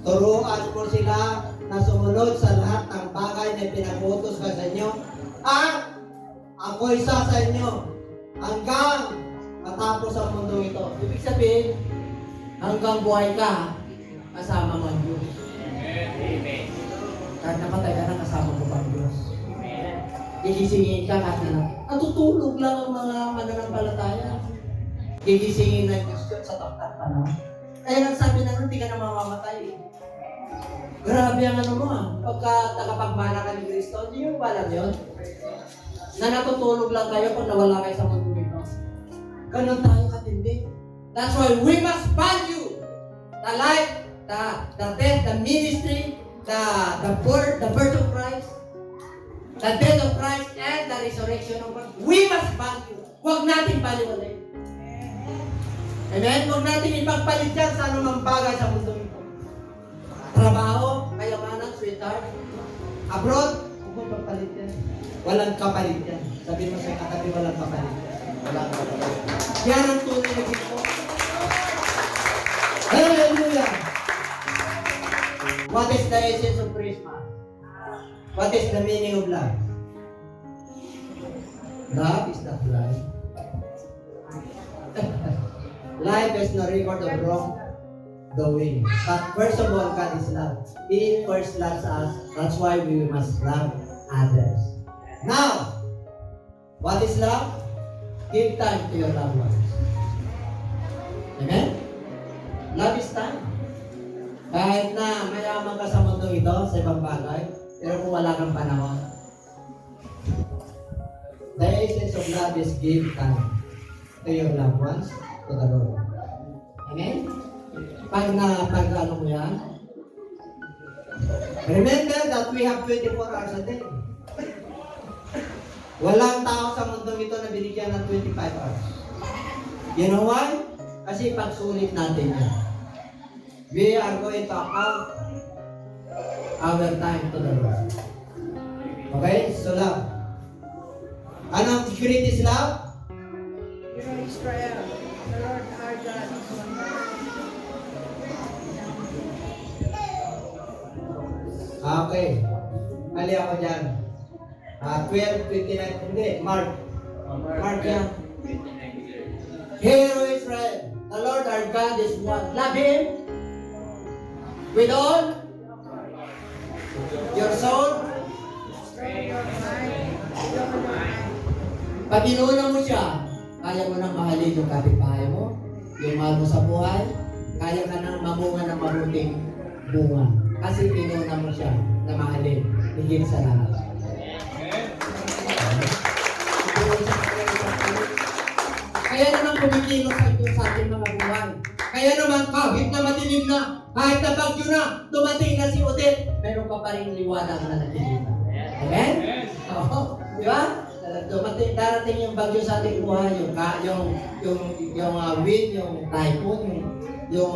Turuan mo sila na sumunod sa lahat ng bagay na pinag-utos ka sa inyo. At ako isa sa inyo hanggang matapos ang mundo ito. Ibig sabihin, hanggang buhay ka, kasama mo ang Diyos. Amen. Kahit napatay ka na, kasama mo pa ang Diyos. Gigisingin ka kahit na natutulog lang ang mga mananampalataya. Gigisingin ng Diyos yun sa taktak pa na. Kaya nang sabi na hindi ka na mamamatay. Grabe ang ano mo pagka nakapagmana ka ni Kristo, hindi mo ba alam yun? Na natutulog lang kayo pag nawala kayo sa mundo nito. Ganon tayo katindi. That's why we must value the life, the death, the ministry, the birth of Christ, the death of Christ, and the resurrection of Christ. We must value. Huwag natin baliwalay. Amen? Huwag natin ipagpalit yan sa anumang bagay sa mundo nito. Trabaho, kayamanan, sweetheart. Abroad, huwag mo ipagpalit yan. Walang kapalit yan. Sabi mo sa katabi, walang kapalit yan. Walang kapalit. Yan ang tunay na Kristo. Hallelujah! What is the essence of Christmas? What is the meaning of love? Love is not life. Life is no record of wrong doing. But first of all, God is love. He first loves us. That's why we must love others. Now, what is love? Give time to your loved ones. Amen? Love is time. Kahit na mayaman ka sa mundo ito, sa ibang bagay, pero kung wala kang panahon, the essence of love is give time to your loved ones, to the Lord. Amen? Pag ano mo yan, remember that we have 24 hours a day. Walang tao sa mundo ito na binigyan ng 25 hours. You know why? Kasi pagsulit natin yan. We are going to account our time to the Lord. Okay? So love. Anong greatest love? Hear O Israel, the Lord our God is one. Okay. Mali ako dyan. 12:29. Hindi, Mark. Mark yan. Hear O Israel, the Lord our God is one. Love Him with all your soul. Pag inuna mo siya, kaya mo nang mahalin yung kapitbahay mo, yung mahal mo sa buhay, kaya ka nang mamunga ng mabuting bunga. Kasi inuna mo siya na mahalin, higit sa lahat. Kaya naman kumikilos sa ating mga buhay. Kaya naman kahit na madilim na, kahit na bagyo na, dumating na si Odette, meron pa rin liwanag na nakikita. Amen? Oo. Di ba? Darating yung bagyo sa ating buhay, yung wind, yung typhoon, yung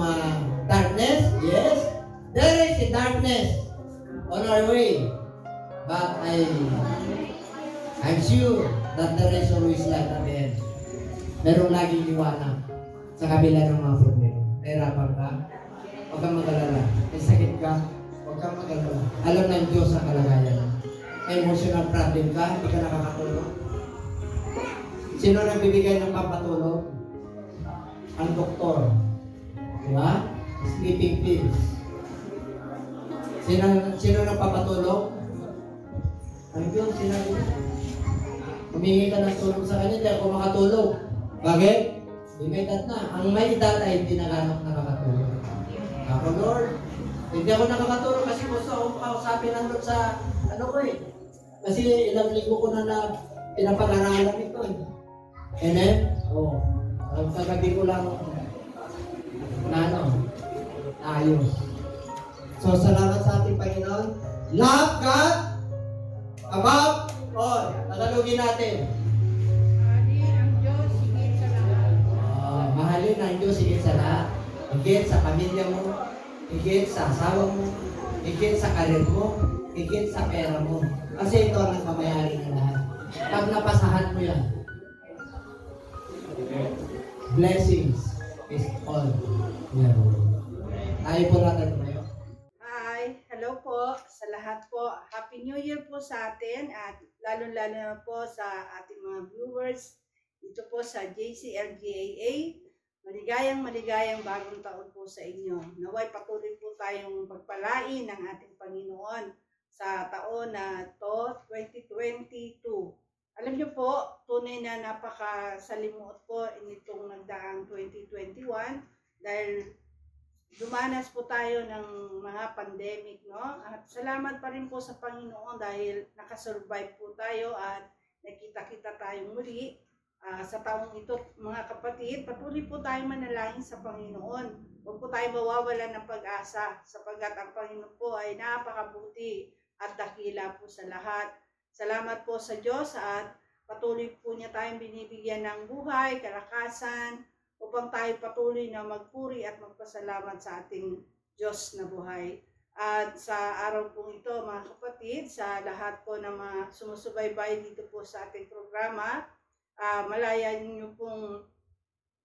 darkness. Yes, there is a darkness on our way. But I'm sure that there is always light at the end. Merong laging liwanag sa kabila ng mga problema. Nahirapan ka, huwag kang mag-alala. May sakit ka, huwag kang mag-alala. Alam ng Diyos ang kalagayan. May emotional problem ka, hindi ka nakakatulog. Sino nagbibigay ng pampatulog? Ang doktor. Diba? Sleeping pills. Sino nagpapatulog? Ang Diyos, sinabi niya. Humingi ka ng tulong sa kanya, hindi ako makatulog. Bakit? May edad na. Ang may edad ay hindi na gano'ng nakakatulog. Ako, Lord, hindi ako nakakatulog kasi gusto akong makausapin ng Lord sa ano ko eh. Kasi ilang linggo ko na pinapag-aralan ito eh. And then, ang kagabi ko lang ayos. So, salamat sa ating Panginoon. Love God above all. Tagalogin natin. Mahalin ang Diyos higit sa lahat. Mahalin ang Diyos higit sa lahat. Higit sa pamilya mo, higit sa asawa mo, higit sa karir mo, higit sa pera mo. Kasi ito ang nagmamayari ng lahat. Pag napasahan mo yan, blessings is all. Tayo po natin tayo. Happy New Year po sa atin at lalo-lalo na po sa ating mga viewers dito po sa JCLGAA. Maligayang bagong taon po sa inyo. Naway patuloy po tayong pagpalain ng ating Panginoon sa taon na to 2022. Alam niyo po, tunay na napakasalimuot po initong nagdaang 2021 dahil dumanas po tayo ng mga pandemic, no? At salamat pa rin po sa Panginoon dahil nakasurvive po tayo at nakita-kita tayong muli. Sa taong ito, mga kapatid, patuloy po tayong manalangin sa Panginoon. Huwag po tayo mawawalan ng pag-asa sapagkat ang Panginoon po ay napakabuti at dakila po sa lahat. Salamat po sa Diyos at patuloy po niya tayong binibigyan ng buhay, kalakasan, upang tayo patuloy na magpuri at magpasalamat sa ating Diyos na buhay. At sa araw pong ito, mga kapatid, sa lahat po ng mga sumusubaybay dito po sa ating programa, malaya niyo pong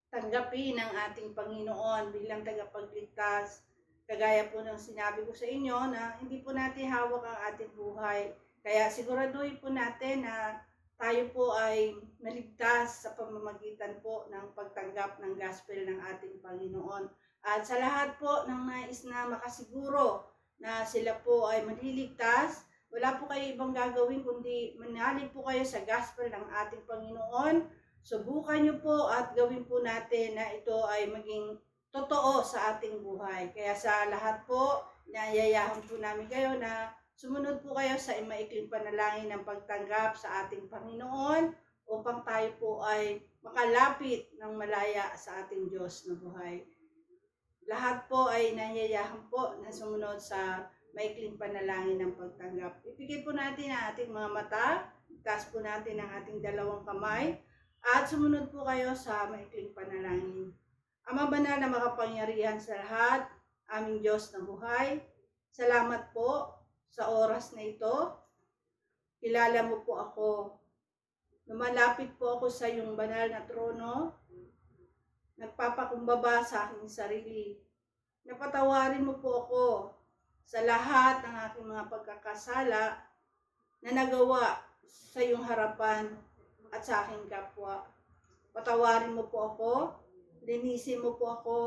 tanggapin ang ating Panginoon bilang tagapagligtas. Kagaya po ng sinabi ko sa inyo na hindi po natin hawak ang ating buhay. Kaya siguraduhin po natin na tayo po ay naligtas sa pamamagitan po ng pagtanggap ng gospel ng ating Panginoon. At sa lahat po ng nais na makasiguro na sila po ay maliligtas, wala po kayo ibang gagawin kundi manalig po kayo sa gospel ng ating Panginoon. Subukan nyo po at gawin po natin na ito ay maging totoo sa ating buhay. Kaya sa lahat po, inayayahan po namin kayo na sumunod po kayo sa maikling panalangin ng pagtanggap sa ating Panginoon upang tayo po ay makalapit ng malaya sa ating Diyos na buhay. Lahat po ay inayayahan po na sumunod sa maikling panalangin ng pagtanggap. Ipigil po natin ang ating mga mata, itaas po natin ang ating dalawang kamay, at sumunod po kayo sa maikling panalangin. Ama banal na makapangyarihan sa lahat, aming Diyos na buhay, salamat po sa oras na ito. Kilala mo po ako. Lumalapit po ako sa iyong banal na trono. Nagpapakumbaba sa aking sarili. Napatawarin mo po ako sa lahat ng aking mga pagkakasala na nagawa sa iyong harapan at sa aking kapwa. Patawarin mo po ako, linisin mo po ako,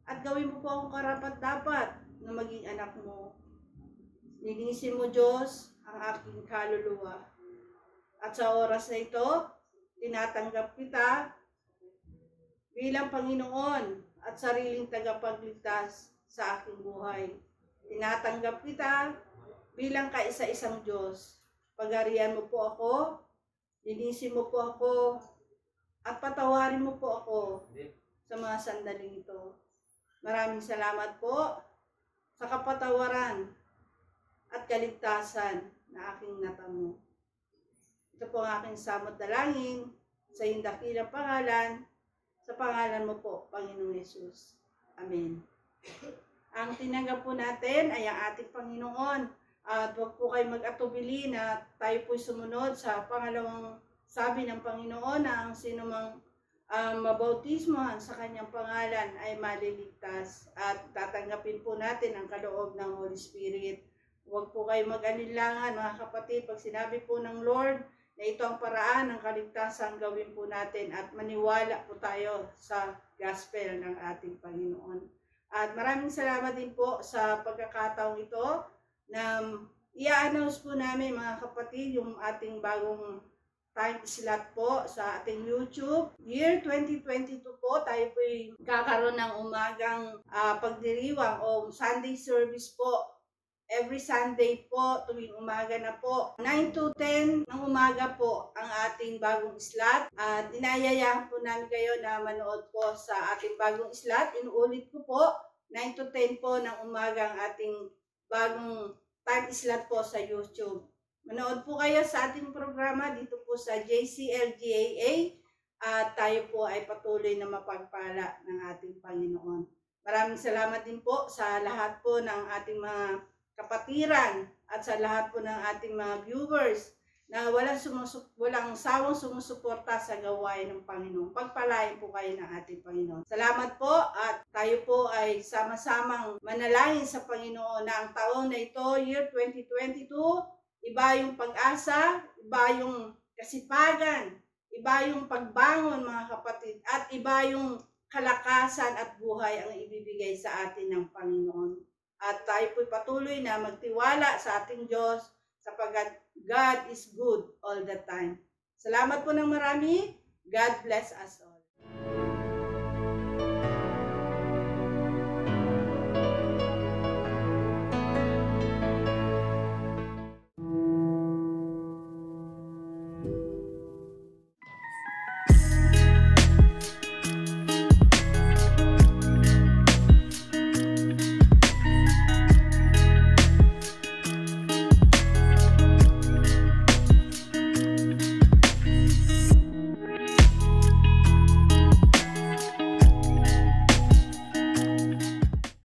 at gawin mo po akong karapat-dapat na maging anak mo. Linisin mo, Diyos, ang aking kaluluwa. At sa oras na ito, tinatanggap kita bilang Panginoon at sariling tagapagligtas sa aking buhay. Tinatanggap kita bilang kaisa-isang Diyos. Pagarian mo po ako, linisin mo po ako, at patawarin mo po ako sa mga sandaling ito. Maraming salamat po sa kapatawaran at kaligtasan na aking natamo. Ito po ang aking samot dalangin sa iyong dakilang pangalan, sa pangalan mo po, Panginoong Yesus. Amen. Ang tinanggap po natin ay ang ating Panginoon. At huwag po kayo mag-atubili na tayo po'y sumunod sa pangalawang sabi ng Panginoon na ang sinumang mabautismohan sa kanyang pangalan ay maliligtas. At tatanggapin po natin ang kaloob ng Holy Spirit. Huwag po kayo mag-anilangan, mga kapatid, pag sinabi po ng Lord na ito ang paraan ng kaligtasan, gawin po natin at maniwala po tayo sa gospel ng ating Panginoon. At maraming salamat din po sa pagkakataong ito na i-announce po namin, mga kapatid, yung ating bagong time slot po sa ating YouTube. Year 2022 po, tayo po kakaroon ng umagang pagdiriwang o Sunday service po. Every Sunday po, tuwing umaga na po, 9 to 10 ng umaga po ang ating bagong slot. At inayayahan po namin kayo na manood po sa ating bagong slot. Inuulit ko po, 9 to 10 po ng umaga ang ating bagong time slot po sa YouTube. Manood po kayo sa ating programa dito po sa JCLGAA at tayo po ay patuloy na mapagpala ng ating Panginoon. Maraming salamat din po sa lahat po ng ating mga kapatiran at sa lahat po ng ating mga viewers na walang sawang sumusuporta sa gawain ng Panginoon. Pagpalain po kayo ng ating Panginoon. Salamat po at tayo po ay sama-samang manalangin sa Panginoon na ang taon na ito, year 2022, iba yung pag-asa, iba yung kasipagan, iba yung pagbangon mga kapatid, at iba yung kalakasan at buhay ang ibibigay sa atin ng Panginoon. At tayo po'y patuloy na magtiwala sa ating Diyos sapagkat God is good all the time. Salamat po ng marami. God bless us all.